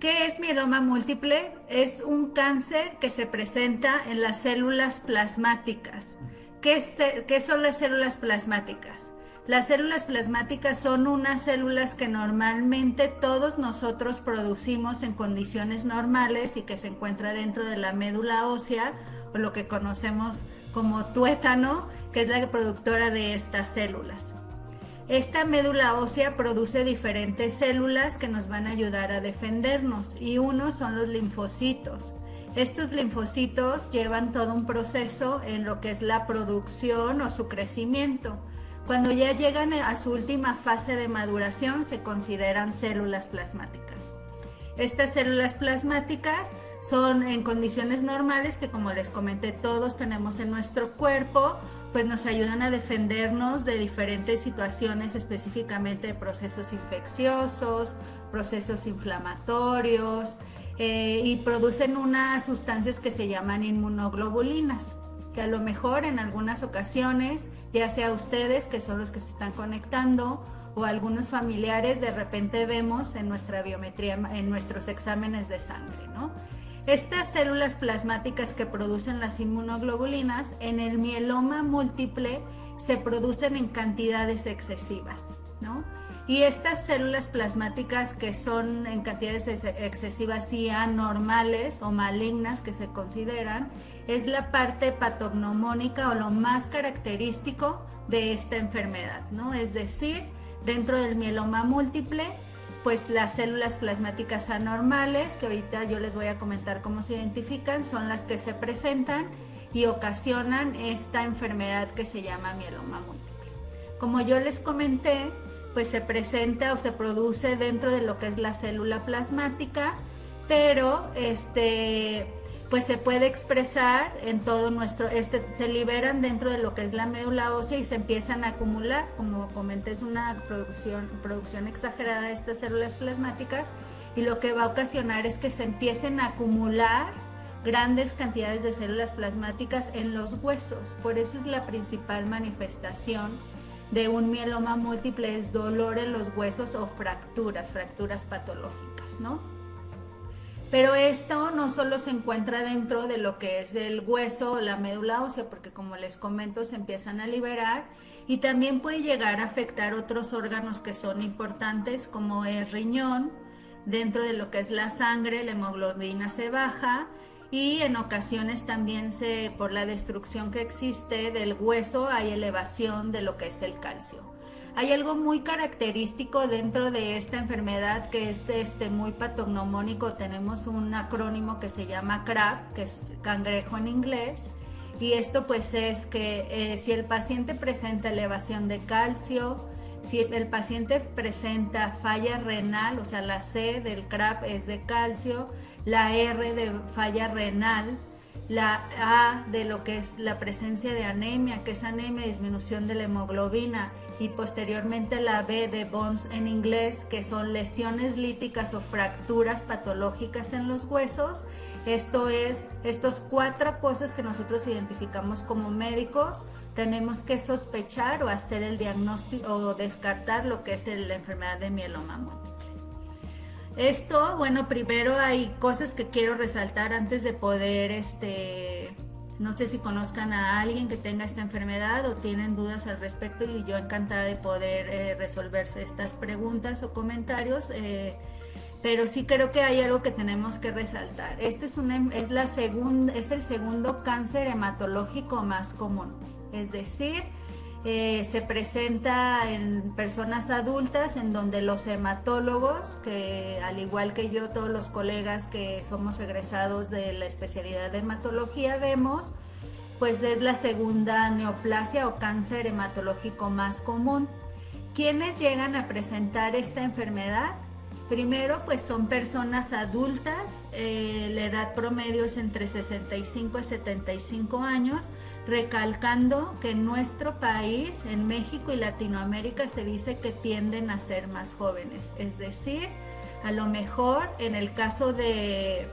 ¿Qué es mieloma múltiple? Es un cáncer que se presenta en las células plasmáticas. ¿Qué son las células plasmáticas? Las células plasmáticas son unas células que normalmente todos nosotros producimos en condiciones normales y que se encuentra dentro de la médula ósea, o lo que conocemos como tuétano, que es la productora de estas células. Esta médula ósea produce diferentes células que nos van a ayudar a defendernos, y uno son los linfocitos. Estos linfocitos llevan todo un proceso en lo que es la producción o su crecimiento. Cuando ya llegan a su última fase de maduración, se consideran células plasmáticas. Estas células plasmáticas son en condiciones normales, que como les comenté todos tenemos en nuestro cuerpo, pues nos ayudan a defendernos de diferentes situaciones, específicamente de procesos infecciosos, procesos inflamatorios, y producen unas sustancias que se llaman inmunoglobulinas, que a lo mejor en algunas ocasiones, ya sea ustedes que son los que se están conectando o algunos familiares, de repente vemos en nuestra biometría, en nuestros exámenes de sangre, ¿no? Estas células plasmáticas que producen las inmunoglobulinas en el mieloma múltiple se producen en cantidades excesivas, ¿no? Y estas células plasmáticas que son en cantidades excesivas y anormales o malignas, que se consideran, es la parte patognomónica o lo más característico de esta enfermedad, ¿no? Es decir, dentro del mieloma múltiple, pues las células plasmáticas anormales, que ahorita yo les voy a comentar cómo se identifican, son las que se presentan y ocasionan esta enfermedad que se llama mieloma múltiple. Como yo les comenté, pues se presenta o se produce dentro de lo que es la célula plasmática, pero pues se puede expresar en todo nuestro, se liberan dentro de lo que es la médula ósea y se empiezan a acumular. Como comenté, es una producción exagerada de estas células plasmáticas, y lo que va a ocasionar es que se empiecen a acumular grandes cantidades de células plasmáticas en los huesos. Por eso es la principal manifestación de un mieloma múltiple, es dolor en los huesos o fracturas patológicas, ¿no? Pero esto no solo se encuentra dentro de lo que es el hueso o la médula ósea, porque como les comento, se empiezan a liberar, y también puede llegar a afectar otros órganos que son importantes, como el riñón. Dentro de lo que es la sangre, la hemoglobina se baja, y en ocasiones también por la destrucción que existe del hueso, hay elevación de lo que es el calcio. Hay algo muy característico dentro de esta enfermedad que es muy patognomónico. Tenemos un acrónimo que se llama CRAB, que es cangrejo en inglés, y esto pues es que si el paciente presenta elevación de calcio, si el paciente presenta falla renal, o sea, la C del CRAB es de calcio, la R de falla renal, la A de lo que es la presencia de anemia, que es anemia, disminución de la hemoglobina, y posteriormente la B de Bones en inglés, que son lesiones líticas o fracturas patológicas en los huesos. Esto es, estos 4 cosas que nosotros identificamos como médicos, tenemos que sospechar o hacer el diagnóstico o descartar lo que es la enfermedad de mieloma múltiple. Esto, bueno, primero hay cosas que quiero resaltar antes de poder, no sé si conozcan a alguien que tenga esta enfermedad o tienen dudas al respecto, y yo encantada de poder resolverse estas preguntas o comentarios, pero sí creo que hay algo que tenemos que resaltar. Este es el segundo cáncer hematológico más común, es decir, se presenta en personas adultas, en donde los hematólogos, que al igual que yo, todos los colegas que somos egresados de la especialidad de hematología vemos, pues es la segunda neoplasia o cáncer hematológico más común. ¿Quiénes llegan a presentar esta enfermedad? Primero, pues son personas adultas, la edad promedio es entre 65 y 75 años, recalcando que en nuestro país, en México y Latinoamérica, se dice que tienden a ser más jóvenes. Es decir, a lo mejor en el caso de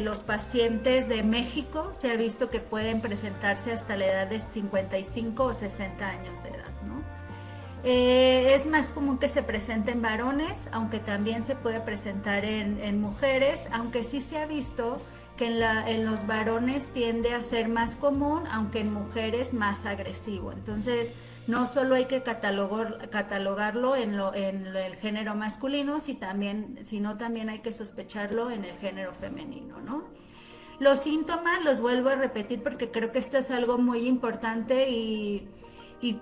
los pacientes de México, se ha visto que pueden presentarse hasta la edad de 55 o 60 años de edad, ¿no? Es más común que se presente en varones, aunque también se puede presentar en mujeres, aunque sí se ha visto que en los varones tiende a ser más común, aunque en mujeres más agresivo. Entonces, no solo hay que catalogarlo en el género masculino, sino también hay que sospecharlo en el género femenino, ¿no? Los síntomas los vuelvo a repetir porque creo que esto es algo muy importante y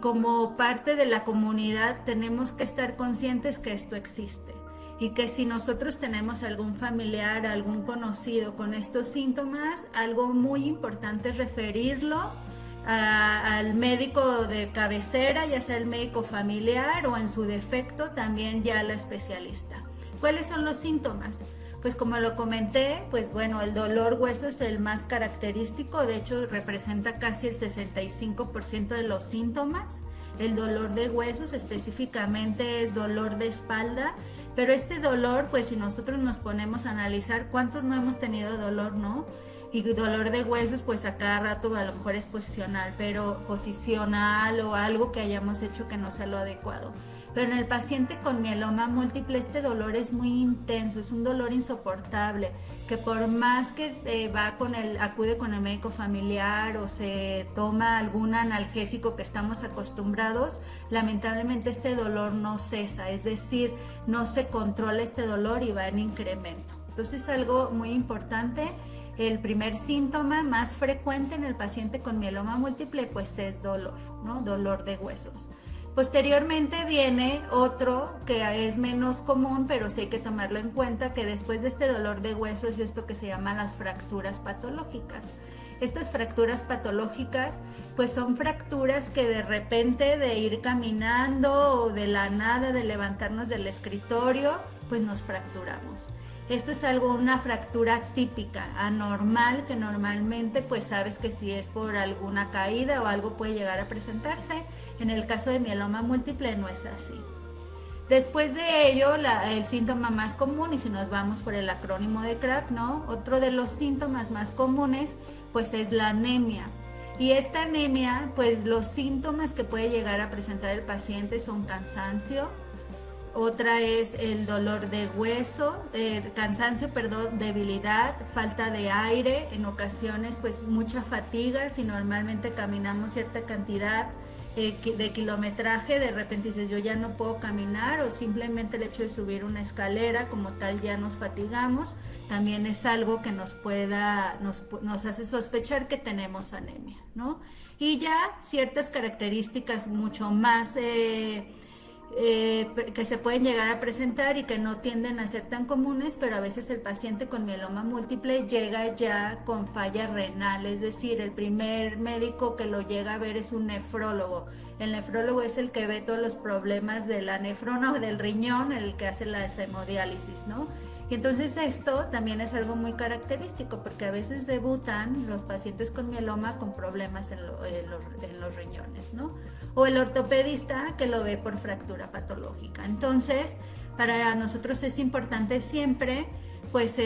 como parte de la comunidad tenemos que estar conscientes que esto existe y que si nosotros tenemos algún familiar, algún conocido con estos síntomas, algo muy importante es referirlo al médico de cabecera, ya sea el médico familiar o en su defecto también ya la especialista. ¿Cuáles son los síntomas? Pues como lo comenté, pues bueno, el dolor hueso es el más característico, de hecho representa casi el 65% de los síntomas. El dolor de huesos específicamente es dolor de espalda, pero este dolor, pues si nosotros nos ponemos a analizar cuántos no hemos tenido dolor, ¿no? Y dolor de huesos, pues a cada rato a lo mejor es posicional, pero posicional o algo que hayamos hecho que no sea lo adecuado. Pero en el paciente con mieloma múltiple este dolor es muy intenso, es un dolor insoportable, que por más que acude con el médico familiar o se toma algún analgésico que estamos acostumbrados, lamentablemente este dolor no cesa, es decir, no se controla este dolor y va en incremento. Entonces es algo muy importante. El primer síntoma más frecuente en el paciente con mieloma múltiple pues es dolor, ¿no? Dolor de huesos. Posteriormente viene otro que es menos común, pero sí hay que tomarlo en cuenta, que después de este dolor de hueso es esto que se llama las fracturas patológicas. Estas fracturas patológicas pues son fracturas que de repente de ir caminando o de la nada, de levantarnos del escritorio, pues nos fracturamos. Esto es una fractura típica, anormal, que normalmente pues sabes que si es por alguna caída o algo puede llegar a presentarse. En el caso de mieloma múltiple no es así. Después de ello, el síntoma más común, y si nos vamos por el acrónimo de CRAP, ¿no? Otro de los síntomas más comunes pues es la anemia. Y esta anemia, pues los síntomas que puede llegar a presentar el paciente son cansancio. Otra es el dolor de hueso, debilidad, falta de aire, en ocasiones pues mucha fatiga, si normalmente caminamos cierta cantidad de kilometraje, de repente dices yo ya no puedo caminar o simplemente el hecho de subir una escalera como tal ya nos fatigamos, también es algo que nos hace sospechar que tenemos anemia, ¿no? Y ya ciertas características mucho más que se pueden llegar a presentar y que no tienden a ser tan comunes, pero a veces el paciente con mieloma múltiple llega ya con falla renal, es decir, el primer médico que lo llega a ver es un nefrólogo. El nefrólogo es el que ve todos los problemas de la nefrona o del riñón, el que hace la hemodiálisis, ¿no? Y entonces esto también es algo muy característico porque a veces debutan los pacientes con mieloma con problemas en los riñones, ¿no? O el ortopedista que lo ve por fractura patológica. Entonces, para nosotros es importante siempre, pues,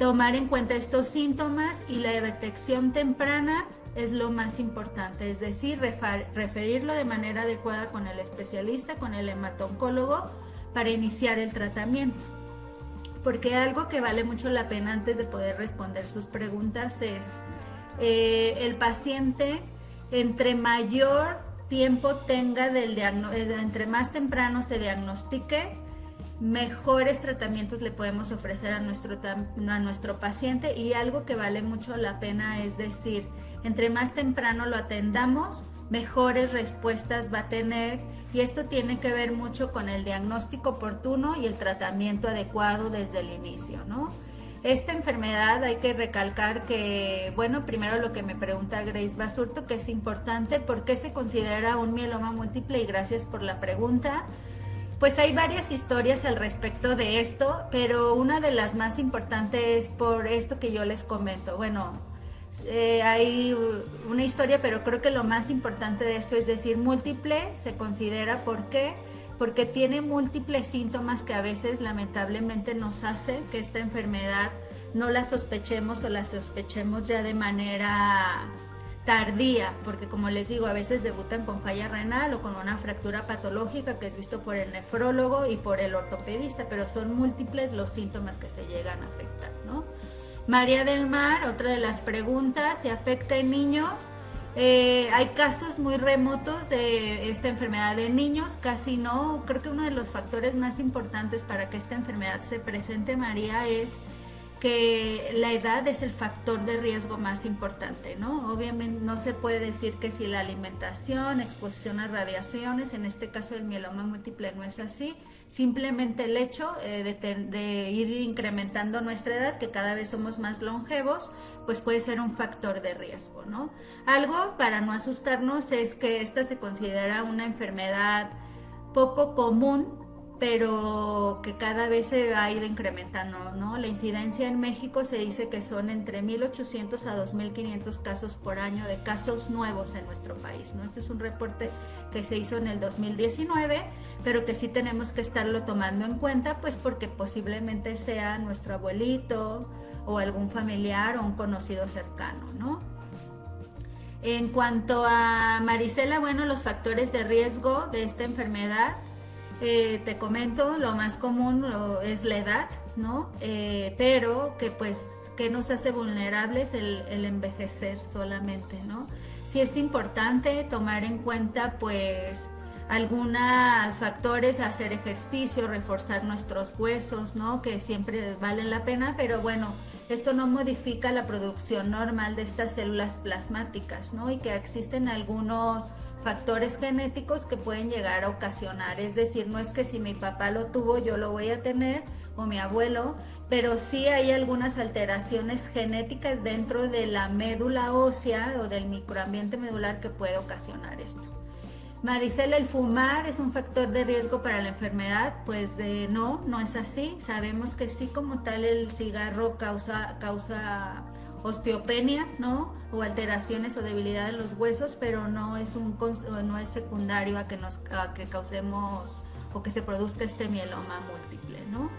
tomar en cuenta estos síntomas y la detección temprana es lo más importante, es decir, referirlo de manera adecuada con el especialista, con el hemato-oncólogo, para iniciar el tratamiento. Porque algo que vale mucho la pena antes de poder responder sus preguntas es el paciente, entre mayor tiempo tenga entre más temprano se diagnostique, mejores tratamientos le podemos ofrecer a nuestro paciente. Y algo que vale mucho la pena es decir, entre más temprano lo atendamos, mejores respuestas va a tener, y esto tiene que ver mucho con el diagnóstico oportuno y el tratamiento adecuado desde el inicio, ¿no? Esta enfermedad hay que recalcar que, bueno, primero lo que me pregunta Grace Basurto, que es importante, ¿por qué se considera un mieloma múltiple? Y gracias por la pregunta. Pues hay varias historias al respecto de esto, pero una de las más importantes es por esto que yo les comento. Bueno, hay una historia, pero creo que lo más importante de esto es decir, múltiple se considera, ¿por qué? Porque tiene múltiples síntomas que a veces lamentablemente nos hacen que esta enfermedad no la sospechemos o la sospechemos ya de manera tardía, porque como les digo, a veces debutan con falla renal o con una fractura patológica que es visto por el nefrólogo y por el ortopedista, pero son múltiples los síntomas que se llegan a afectar, ¿no? María del Mar, otra de las preguntas, ¿se afecta en niños? Hay casos muy remotos de esta enfermedad en niños, casi no. Creo que uno de los factores más importantes para que esta enfermedad se presente, María, es que la edad es el factor de riesgo más importante, ¿no? Obviamente no se puede decir que si la alimentación, exposición a radiaciones, en este caso el mieloma múltiple no es así, simplemente el hecho de ir incrementando nuestra edad, que cada vez somos más longevos, pues puede ser un factor de riesgo, ¿no? Algo para no asustarnos es que esta se considera una enfermedad poco común, pero que cada vez se ha ido incrementando, ¿no? La incidencia en México se dice que son entre 1,800 a 2,500 casos por año de casos nuevos en nuestro país, ¿no? Este es un reporte que se hizo en el 2019, pero que sí tenemos que estarlo tomando en cuenta, pues porque posiblemente sea nuestro abuelito o algún familiar o un conocido cercano, ¿no? En cuanto a Marisela, bueno, los factores de riesgo de esta enfermedad, te comento, lo más común es la edad, ¿no? Pero que pues, ¿qué nos hace vulnerables? El envejecer solamente, ¿no? Sí es importante tomar en cuenta pues algunos factores, hacer ejercicio, reforzar nuestros huesos, ¿no? Que siempre valen la pena, pero bueno, esto no modifica la producción normal de estas células plasmáticas, ¿no? Y que existen algunos factores genéticos que pueden llegar a ocasionar, es decir, no es que si mi papá lo tuvo yo lo voy a tener o mi abuelo, pero sí hay algunas alteraciones genéticas dentro de la médula ósea o del microambiente medular que puede ocasionar esto. Marisela, ¿el fumar es un factor de riesgo para la enfermedad? Pues no es así. Sabemos que sí, como tal el cigarro causa osteopenia, ¿no? O alteraciones o debilidad en los huesos, pero no es secundario a que causemos o que se produzca este mieloma múltiple, ¿no?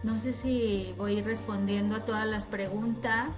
No sé si voy respondiendo a todas las preguntas.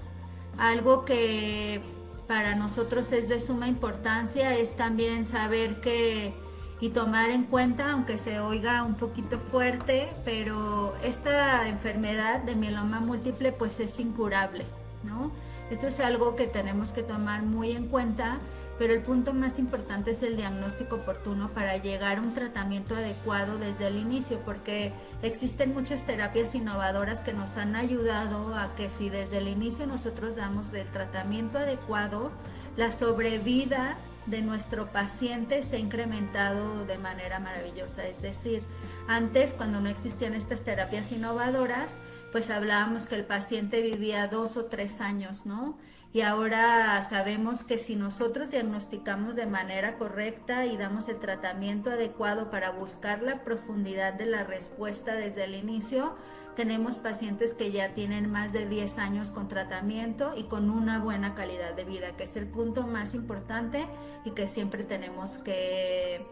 Algo que para nosotros es de suma importancia es también saber que y tomar en cuenta, aunque se oiga un poquito fuerte, pero esta enfermedad de mieloma múltiple pues es incurable, ¿no? Esto es algo que tenemos que tomar muy en cuenta, pero el punto más importante es el diagnóstico oportuno para llegar a un tratamiento adecuado desde el inicio, porque existen muchas terapias innovadoras que nos han ayudado a que si desde el inicio nosotros damos el tratamiento adecuado, la sobrevida de nuestro paciente se ha incrementado de manera maravillosa. Es decir, antes, cuando no existían estas terapias innovadoras, pues hablábamos que el paciente vivía 2 o 3 años, ¿no? Y ahora sabemos que si nosotros diagnosticamos de manera correcta y damos el tratamiento adecuado para buscar la profundidad de la respuesta desde el inicio, tenemos pacientes que ya tienen más de 10 años con tratamiento y con una buena calidad de vida, que es el punto más importante y que siempre tenemos que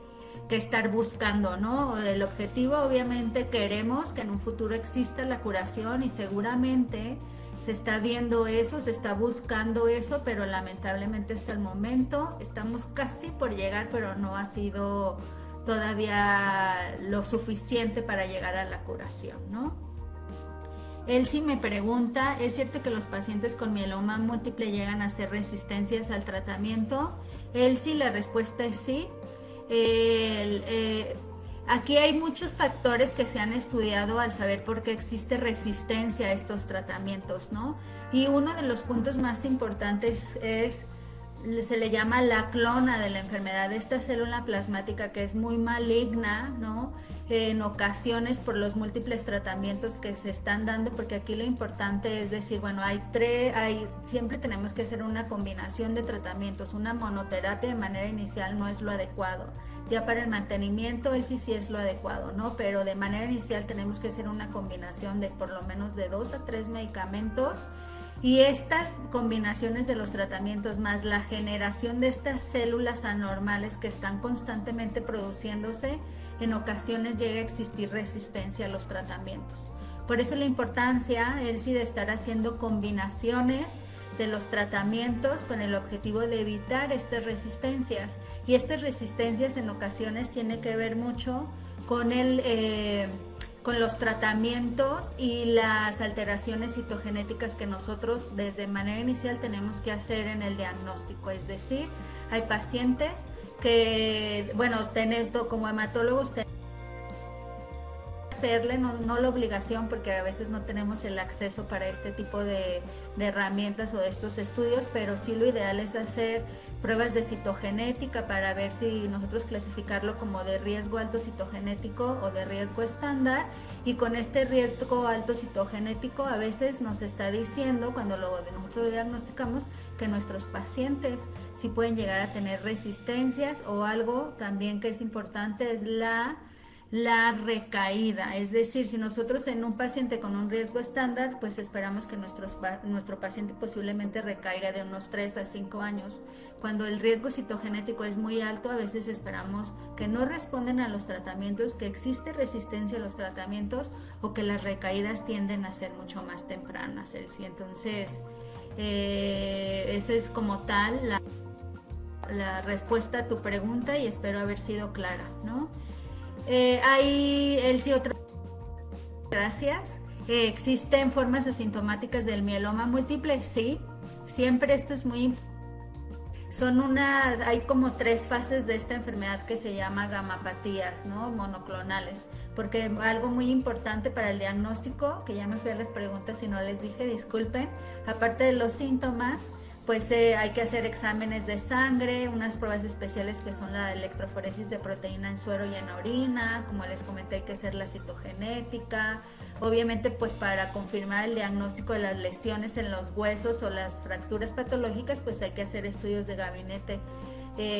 estar buscando, ¿no? El objetivo, obviamente, queremos que en un futuro exista la curación y seguramente se está viendo eso, se está buscando eso, pero lamentablemente hasta el momento estamos casi por llegar, pero no ha sido todavía lo suficiente para llegar a la curación, ¿no? Elsie me pregunta, ¿es cierto que los pacientes con mieloma múltiple llegan a hacer resistencias al tratamiento? Elsie, la respuesta es sí. Aquí hay muchos factores que se han estudiado al saber por qué existe resistencia a estos tratamientos, ¿no? Y uno de los puntos más importantes se le llama la clona de la enfermedad, esta célula plasmática que es muy maligna, ¿no? En ocasiones por los múltiples tratamientos que se están dando, porque aquí lo importante es decir, bueno, siempre tenemos que hacer una combinación de tratamientos. Una monoterapia de manera inicial no es lo adecuado. Ya para el mantenimiento, sí es lo adecuado, ¿no? Pero de manera inicial tenemos que hacer una combinación de por lo menos de 2 a 3 medicamentos. Y estas combinaciones de los tratamientos más la generación de estas células anormales que están constantemente produciéndose, en ocasiones llega a existir resistencia a los tratamientos. Por eso la importancia, Elsie, de estar haciendo combinaciones de los tratamientos con el objetivo de evitar estas resistencias. Y estas resistencias en ocasiones tienen que ver mucho con con los tratamientos y las alteraciones citogenéticas que nosotros desde manera inicial tenemos que hacer en el diagnóstico. Es decir, hay pacientes que, bueno, como hematólogos hacerle, no la obligación, porque a veces no tenemos el acceso para este tipo de herramientas o de estos estudios, pero sí lo ideal es hacer pruebas de citogenética para ver si nosotros clasificarlo como de riesgo alto citogenético o de riesgo estándar, y con este riesgo alto citogenético a veces nos está diciendo, cuando nosotros lo diagnosticamos, que nuestros pacientes sí pueden llegar a tener resistencias, o algo también que es importante es la recaída. Es decir, si nosotros en un paciente con un riesgo estándar, pues esperamos que nuestro paciente posiblemente recaiga de unos 3 a 5 años. Cuando el riesgo citogenético es muy alto, a veces esperamos que no responden a los tratamientos, que existe resistencia a los tratamientos, o que las recaídas tienden a ser mucho más tempranas. Entonces, esa es como tal la respuesta a tu pregunta, y espero haber sido clara, ¿no? Hay, Elsie, otra. Gracias. ¿Existen formas asintomáticas del mieloma múltiple? Sí, siempre esto es muy importante. Hay como 3 fases de esta enfermedad que se llama gamapatías, ¿no? Monoclonales, porque algo muy importante para el diagnóstico, que ya me fui a las preguntas y no les dije, disculpen, aparte de los síntomas, pues hay que hacer exámenes de sangre, unas pruebas especiales que son la electroforesis de proteína en suero y en orina, como les comenté hay que hacer la citogenética, obviamente pues para confirmar el diagnóstico de las lesiones en los huesos o las fracturas patológicas, pues hay que hacer estudios de gabinete,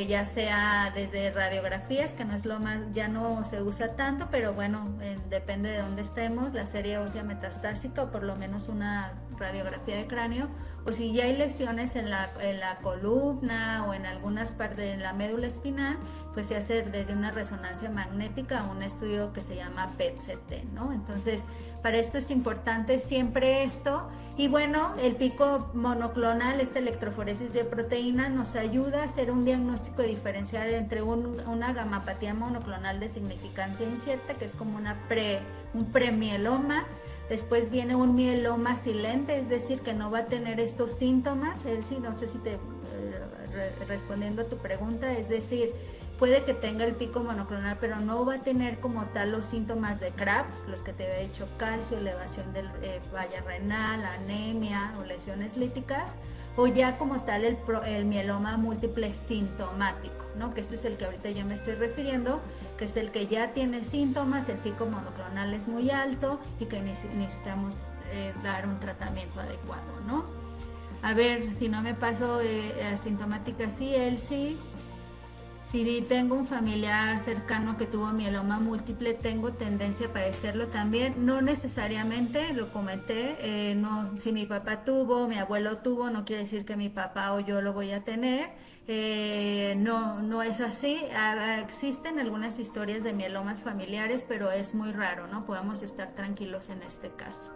ya sea desde radiografías, que no es lo más, ya no se usa tanto, pero bueno, depende de dónde estemos, la serie ósea metastásica o por lo menos una radiografía de cráneo, o si ya hay lesiones en la columna o en algunas partes de la médula espinal, pues se hace desde una resonancia magnética a un estudio que se llama PET-CT, ¿no? Entonces, para esto es importante siempre esto. Y bueno, el pico monoclonal, esta electroforesis de proteína, nos ayuda a hacer un diagnóstico diferencial entre una gamapatía monoclonal de significancia incierta, que es como un premieloma. Después viene un mieloma silente, es decir, que no va a tener estos síntomas. Elsie, no sé si respondiendo a tu pregunta, es decir, puede que tenga el pico monoclonal, pero no va a tener como tal los síntomas de CRAB, los que te había dicho: calcio, elevación de falla renal, anemia o lesiones líticas, o ya como tal el mieloma múltiple sintomático, ¿no? Que este es el que ahorita yo me estoy refiriendo, que es el que ya tiene síntomas, el pico monoclonal es muy alto y que necesitamos dar un tratamiento adecuado, ¿no? A ver, si no me paso asintomática, sí, Elsie. Si tengo un familiar cercano que tuvo mieloma múltiple, ¿tengo tendencia a padecerlo también? No necesariamente, lo comenté, no, si mi papá tuvo, mi abuelo tuvo, no quiere decir que mi papá o yo lo voy a tener, no es así. Existen algunas historias de mielomas familiares, pero es muy raro, ¿no? Podemos estar tranquilos en este caso.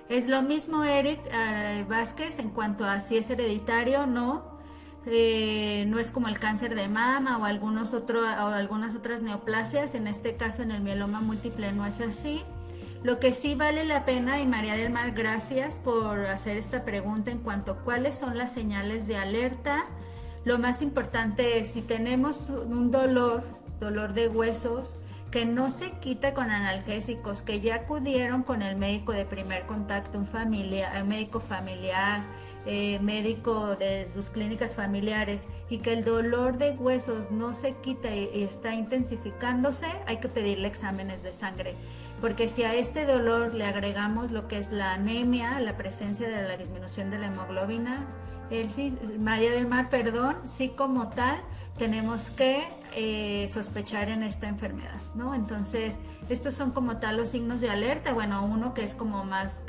Es lo mismo, Eric Vázquez, en cuanto a si es hereditario, no. No es como el cáncer de mama o algunas otras neoplasias. En este caso, en el mieloma múltiple, no es así. Lo que sí vale la pena, y María del Mar, gracias por hacer esta pregunta en cuanto a cuáles son las señales de alerta. Lo más importante es, si tenemos un dolor de huesos que no se quita con analgésicos, que ya acudieron con el médico de primer contacto, un médico familiar, médico de sus clínicas familiares, y que el dolor de huesos no se quita y está intensificándose, hay que pedirle exámenes de sangre, porque si a este dolor le agregamos lo que es la anemia, la presencia de la disminución de la hemoglobina, María del Mar, perdón, sí, como tal tenemos que sospechar en esta enfermedad, ¿no? Entonces, estos son como tal los signos de alerta. Bueno, uno que es como más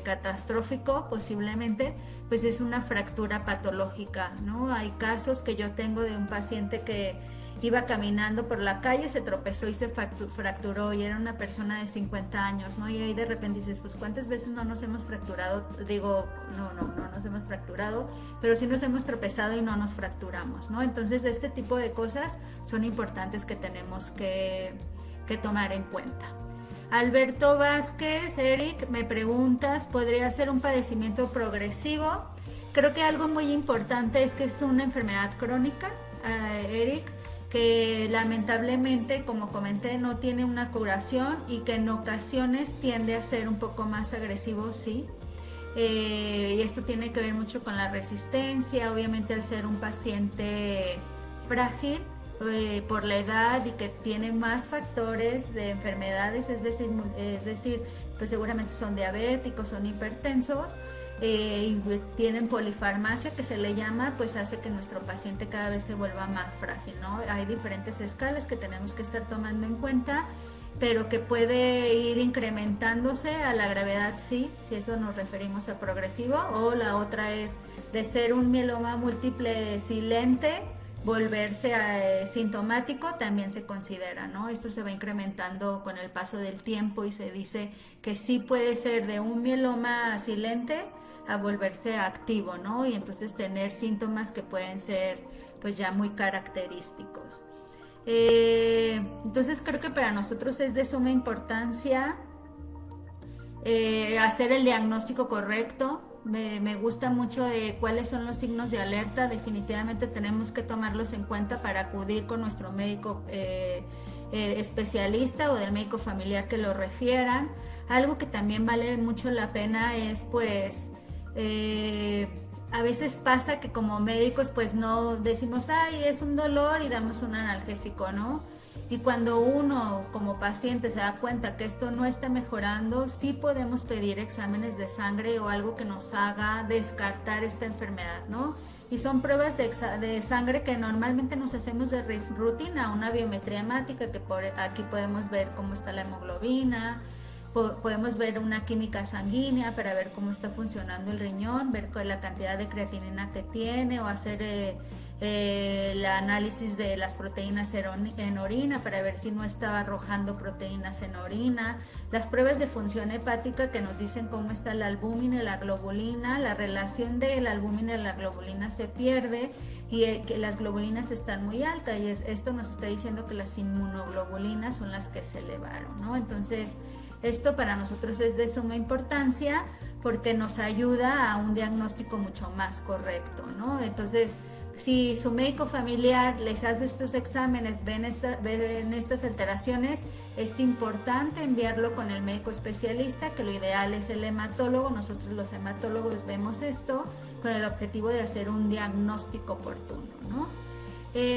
catastrófico posiblemente, pues es una fractura patológica, ¿no? Hay casos que yo tengo de un paciente que iba caminando por la calle, se tropezó y se fracturó, y era una persona de 50 años, ¿no? Y ahí de repente dices, pues ¿cuántas veces no nos hemos fracturado? Digo, no nos hemos fracturado, pero sí nos hemos tropezado y no nos fracturamos, ¿no? Entonces este tipo de cosas son importantes que tenemos que tomar en cuenta. Alberto Vázquez, Eric, me preguntas, ¿podría ser un padecimiento progresivo? Creo que algo muy importante es que es una enfermedad crónica, Eric, que lamentablemente, como comenté, no tiene una curación y que en ocasiones tiende a ser un poco más agresivo, sí. Y esto tiene que ver mucho con la resistencia, obviamente al ser un paciente frágil por la edad y que tiene más factores de enfermedades, es decir, pues seguramente son diabéticos, son hipertensos, y tienen polifarmacia, que se le llama, pues hace que nuestro paciente cada vez se vuelva más frágil, ¿no? Hay diferentes escalas que tenemos que estar tomando en cuenta, pero que puede ir incrementándose a la gravedad, sí, si eso nos referimos a progresivo, o la otra es de ser un mieloma múltiple silente, volverse sintomático, también se considera, ¿no? Esto se va incrementando con el paso del tiempo y se dice que sí puede ser de un mieloma silente a volverse activo, ¿no? Y entonces tener síntomas que pueden ser pues ya muy característicos. Entonces creo que para nosotros es de suma importancia hacer el diagnóstico correcto. Me gusta mucho de cuáles son los signos de alerta. Definitivamente tenemos que tomarlos en cuenta para acudir con nuestro médico especialista o del médico familiar que lo refieran. Algo que también vale mucho la pena es pues a veces pasa que como médicos pues no decimos, ay, es un dolor y damos un analgésico, ¿no? Y cuando uno como paciente se da cuenta que esto no está mejorando, sí podemos pedir exámenes de sangre o algo que nos haga descartar esta enfermedad, ¿no? Y son pruebas de sangre que normalmente nos hacemos de rutina, una biometría hemática, que aquí podemos ver cómo está la hemoglobina, podemos ver una química sanguínea para ver cómo está funcionando el riñón, ver la cantidad de creatinina que tiene, o hacer el análisis de las proteínas en orina para ver si no está arrojando proteínas en orina, las pruebas de función hepática que nos dicen cómo está la albúmina y la globulina. La relación de la albúmina y la globulina se pierde y que las globulinas están muy altas, y esto nos está diciendo que las inmunoglobulinas son las que se elevaron, ¿no? Entonces esto para nosotros es de suma importancia porque nos ayuda a un diagnóstico mucho más correcto, ¿no? Entonces, si su médico familiar les hace estos exámenes, ven estas alteraciones, es importante enviarlo con el médico especialista, que lo ideal es el hematólogo. Nosotros los hematólogos vemos esto con el objetivo de hacer un diagnóstico oportuno, ¿no?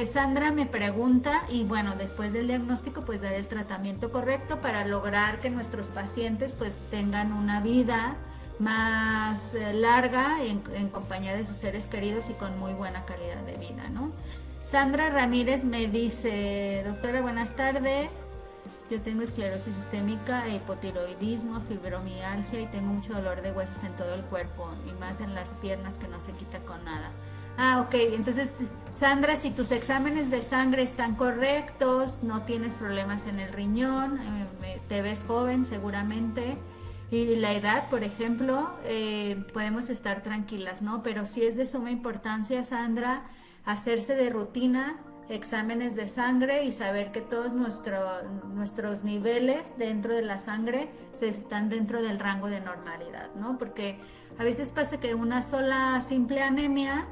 Sandra me pregunta, y bueno, después del diagnóstico pues dar el tratamiento correcto para lograr que nuestros pacientes pues tengan una vida más larga en compañía de sus seres queridos y con muy buena calidad de vida, ¿no? Sandra Ramírez me dice, doctora, buenas tardes, yo tengo esclerosis sistémica, hipotiroidismo, fibromialgia y tengo mucho dolor de huesos en todo el cuerpo y más en las piernas que no se quita con nada. Ok, entonces Sandra, si tus exámenes de sangre están correctos, no tienes problemas en el riñón, te ves joven seguramente, y la edad, por ejemplo, podemos estar tranquilas, ¿no? Pero sí es de suma importancia, Sandra, hacerse de rutina exámenes de sangre y saber que todos nuestros niveles dentro de la sangre están dentro del rango de normalidad, ¿no? Porque a veces pasa que una sola simple anemia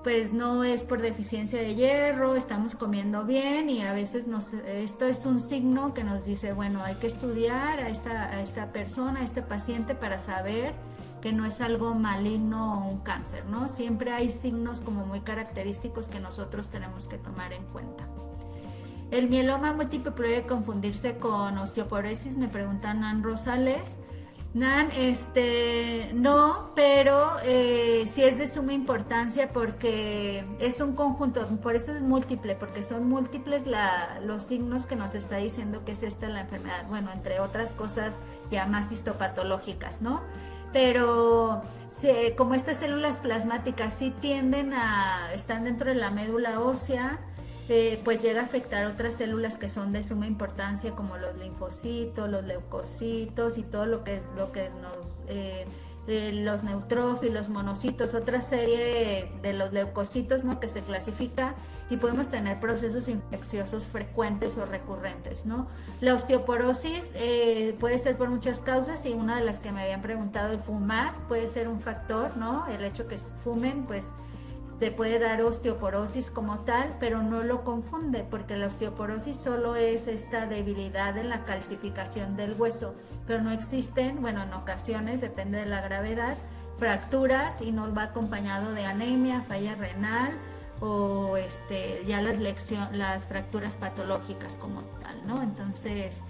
pues no es por deficiencia de hierro, estamos comiendo bien, y a veces esto es un signo que nos dice, bueno, hay que estudiar a esta persona, a este paciente, para saber que no es algo maligno o un cáncer, ¿no? Siempre hay signos como muy característicos que nosotros tenemos que tomar en cuenta. ¿El mieloma múltiple puede confundirse con osteoporosis?, me pregunta Nan Rosales. Nan, no, pero sí es de suma importancia porque es un conjunto, por eso es múltiple, porque son múltiples los signos que nos está diciendo que es esta la enfermedad, bueno, entre otras cosas ya más histopatológicas, ¿no? Pero como estas células plasmáticas sí están dentro de la médula ósea, pues llega a afectar otras células que son de suma importancia, como los linfocitos, los leucocitos y todo lo que es lo que los neutrófilos, monocitos, otra serie de los leucocitos, ¿no? Que se clasifica, y podemos tener procesos infecciosos frecuentes o recurrentes, ¿no? La osteoporosis puede ser por muchas causas, y una de las que me habían preguntado, el fumar puede ser un factor, ¿no? El hecho que fumen, pues te puede dar osteoporosis como tal, pero no lo confunde, porque la osteoporosis solo es esta debilidad en la calcificación del hueso, pero no existen, bueno, en ocasiones, depende de la gravedad, fracturas, y nos va acompañado de anemia, falla renal o ya las fracturas patológicas como tal, ¿no? Entonces,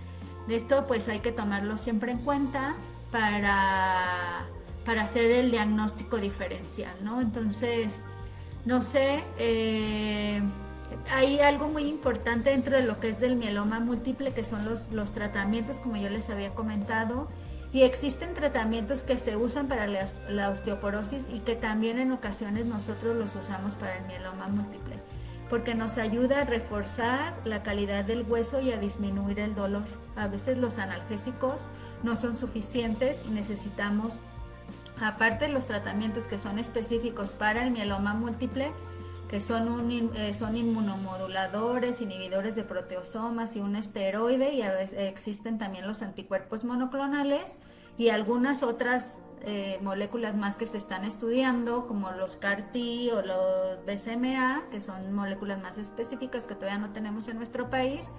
esto pues hay que tomarlo siempre en cuenta para hacer el diagnóstico diferencial, ¿no? Entonces, no sé, hay algo muy importante dentro de lo que es del mieloma múltiple, que son los tratamientos, como yo les había comentado, y existen tratamientos que se usan para la osteoporosis y que también en ocasiones nosotros los usamos para el mieloma múltiple, porque nos ayuda a reforzar la calidad del hueso y a disminuir el dolor. A veces los analgésicos no son suficientes y necesitamos, aparte de los tratamientos que son específicos para el mieloma múltiple, que son inmunomoduladores, inhibidores de proteosomas y un esteroide, y a veces existen también los anticuerpos monoclonales y algunas otras moléculas más que se están estudiando, como los CAR-T o los BCMA, que son moléculas más específicas que todavía no tenemos en nuestro país.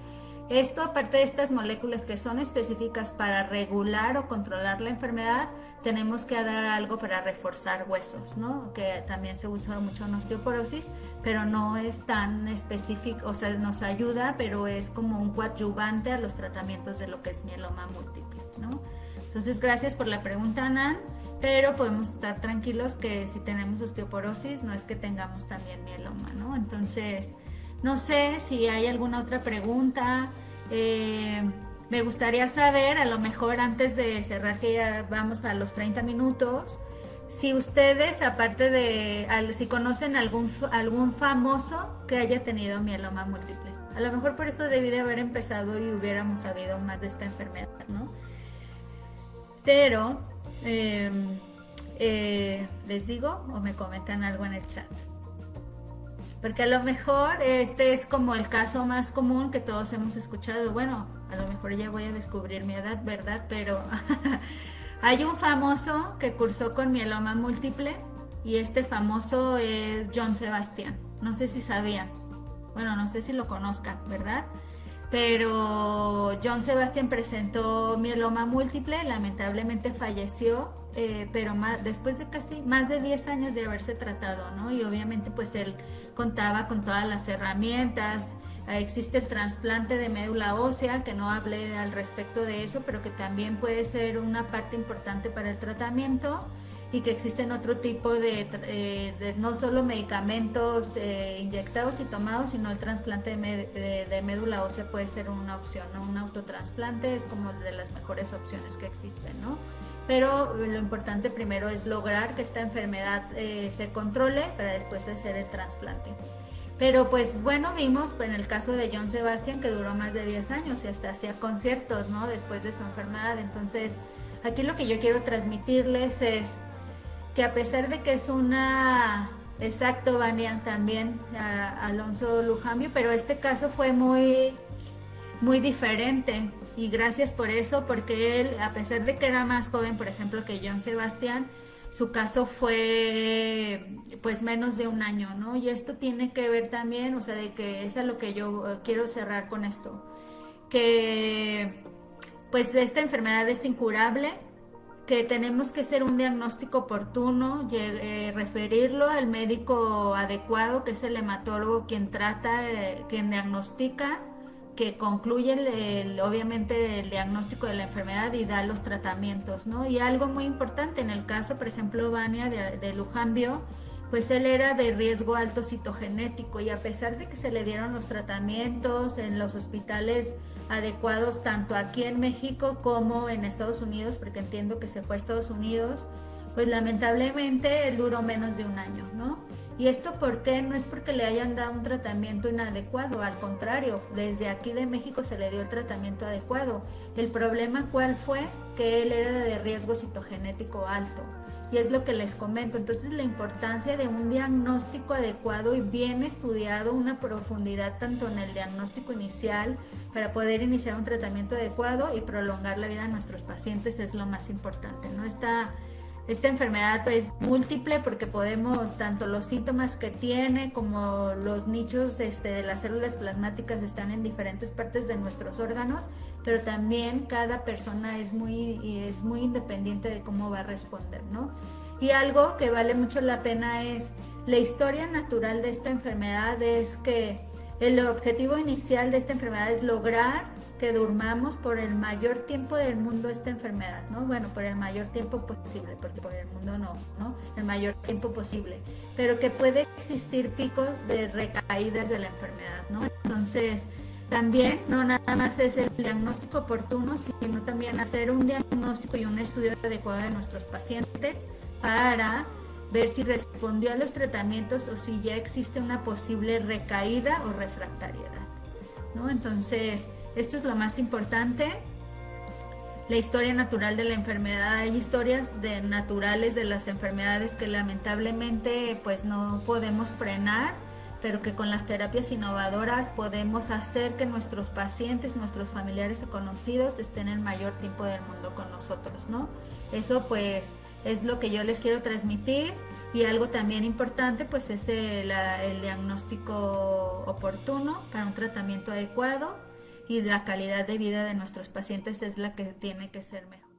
Esto, aparte de estas moléculas que son específicas para regular o controlar la enfermedad, tenemos que dar algo para reforzar huesos, ¿no? Que también se usa mucho en osteoporosis, pero no es tan específico, o sea, nos ayuda, pero es como un coadyuvante a los tratamientos de lo que es mieloma múltiple, ¿no? Entonces, gracias por la pregunta, Nan, pero podemos estar tranquilos que si tenemos osteoporosis, no es que tengamos también mieloma, ¿no? Entonces, no sé si hay alguna otra pregunta. Me gustaría saber, a lo mejor antes de cerrar, que ya vamos para los 30 minutos, si ustedes, aparte de, si conocen algún famoso que haya tenido mieloma múltiple. A lo mejor por eso debí de haber empezado y hubiéramos sabido más de esta enfermedad, ¿no? Pero, ¿les digo o me comentan algo en el chat? Porque a lo mejor este es como el caso más común que todos hemos escuchado. Bueno, a lo mejor ya voy a descubrir mi edad, ¿verdad? Pero hay un famoso que cursó con mieloma múltiple, y este famoso es John Sebastian. No sé si sabían. Bueno, no sé si lo conozcan, ¿verdad? Pero John Sebastian presentó mieloma múltiple, lamentablemente falleció, pero después de casi más de 10 años de haberse tratado, ¿no? Y obviamente pues él contaba con todas las herramientas. Existe el trasplante de médula ósea, que no hablé al respecto de eso, pero que también puede ser una parte importante para el tratamiento, y que existen otro tipo de no solo medicamentos inyectados y tomados, sino el trasplante de médula ósea puede ser una opción, ¿no? Un autotrasplante es como de las mejores opciones que existen, ¿no? Pero lo importante primero es lograr que esta enfermedad se controle para después hacer el trasplante. Pero pues bueno, vimos en el caso de John Sebastian que duró más de 10 años y hasta hacía conciertos, ¿no? Después de su enfermedad. Entonces, aquí lo que yo quiero transmitirles es que a pesar de que es exacto, Vania, también Alonso Lujambio, pero este caso fue muy, muy diferente, y gracias por eso, porque él, a pesar de que era más joven, por ejemplo, que John Sebastian, su caso fue pues menos de un año, ¿no? Y esto tiene que ver también, o sea, de que es a lo que yo quiero cerrar con esto, que pues esta enfermedad es incurable, que tenemos que hacer un diagnóstico oportuno, referirlo al médico adecuado, que es el hematólogo, quien trata, quien diagnostica, que concluye obviamente el diagnóstico de la enfermedad y da los tratamientos, ¿no? Y algo muy importante en el caso, por ejemplo, Vania de Lujambio, pues él era de riesgo alto citogenético, y a pesar de que se le dieron los tratamientos en los hospitales adecuados, tanto aquí en México como en Estados Unidos, porque entiendo que se fue a Estados Unidos, pues lamentablemente él duró menos de un año, ¿no? ¿Y esto por qué? No es porque le hayan dado un tratamiento inadecuado, al contrario, desde aquí de México se le dio el tratamiento adecuado. El problema, ¿cuál fue? Que él era de riesgo citogenético alto. Y es lo que les comento. Entonces, la importancia de un diagnóstico adecuado y bien estudiado, una profundidad tanto en el diagnóstico inicial para poder iniciar un tratamiento adecuado y prolongar la vida de nuestros pacientes es lo más importante, ¿no? Esta enfermedad es múltiple porque podemos, tanto los síntomas que tiene como los nichos de las células plasmáticas están en diferentes partes de nuestros órganos, pero también cada persona es muy independiente de cómo va a responder, ¿no? Y algo que vale mucho la pena es la historia natural de esta enfermedad, es que el objetivo inicial de esta enfermedad es lograr que durmamos por el mayor tiempo del mundo esta enfermedad, ¿no? Bueno, por el mayor tiempo posible, porque por el mundo no, el mayor tiempo posible, pero que puede existir picos de recaídas de la enfermedad, ¿no? Entonces, también no nada más es el diagnóstico oportuno, sino también hacer un diagnóstico y un estudio adecuado de nuestros pacientes para ver si respondió a los tratamientos o si ya existe una posible recaída o refractariedad, ¿no? Entonces, esto es lo más importante, la historia natural de la enfermedad. Hay historias naturales de las enfermedades que lamentablemente pues no podemos frenar, pero que con las terapias innovadoras podemos hacer que nuestros pacientes, nuestros familiares o conocidos estén el mayor tiempo del mundo con nosotros, ¿no? Eso pues es lo que yo les quiero transmitir. Y algo también importante pues es el diagnóstico oportuno para un tratamiento adecuado, y la calidad de vida de nuestros pacientes es la que tiene que ser mejor.